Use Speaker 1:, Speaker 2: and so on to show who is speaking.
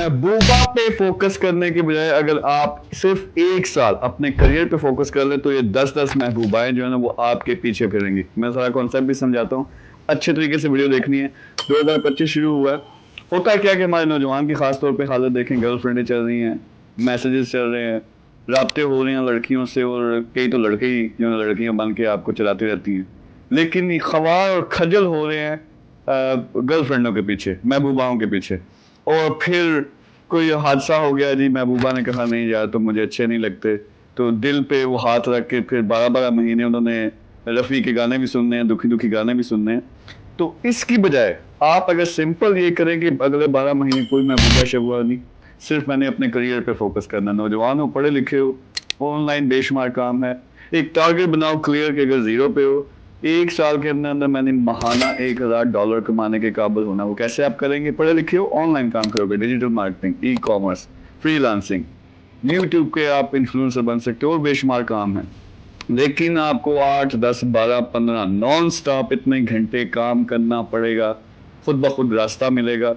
Speaker 1: महबूबा पे फोकस करने के बजाय अगर आप सिर्फ 1 साल अपने करियर पे फोकस कर लें तो ये 10-10 महबूबाएं जो है ना वो आपके पीछे फिरेंगी। मैं सारा कॉन्सेप्ट भी समझाता हूँ, अच्छे तरीके से वीडियो देखनी है। 2025 शुरू हुआ है, होता क्या है कि हमारे नौजवान की खास तौर पे हालत देखें, गर्लफ्रेंडें चल रही हैं, मैसेजेस चल रहे हैं, राब्ते हो रहे हैं लड़कियों से, और कई तो लड़के ही जो है लड़कियां बन के आपको चलाती रहती हैं, लेकिन ख्वार और खजल हो रहे हैं गर्लफ्रेंडों के पीछे, महबूबाओं के पीछे। और फिर कोई हादसा हो गया जी, महबूबा ने कहा नहीं यार तो मुझे अच्छे नहीं लगते, तो दिल पे वो हाथ रख के फिर 12-12 महीने उन्होंने रफ़ी के गाने भी सुनने हैं, दुखी दुखी गाने भी सुनने हैं। तो इसकी बजाय आप अगर सिंपल ये करें कि अगले 12 महीने कोई महबूबा शबूबा नहीं, सिर्फ मैंने अपने करियर पे फोकस करना, नौजवान हो, पढ़े लिखे हो, ऑनलाइन बेशुमार काम है, एक टारगेट बनाओ क्लियर कि अगर 0 पे हो, 1 साल के अंदर अंदर मैंने महाना $1000 कमाने के काबिल होना। वो कैसे आप करेंगे? पढ़े लिखे हो, ऑनलाइन काम करोगे, digital marketing, e commerce, freelancing, YouTube के आप इन्फ्लुएंसर बन सकते हो, और बेशुमार काम है। लेकिन आपको 8, 10, 12, 15 नॉन स्टॉप इतने घंटे काम करना पड़ेगा, खुद ब खुद रास्ता मिलेगा।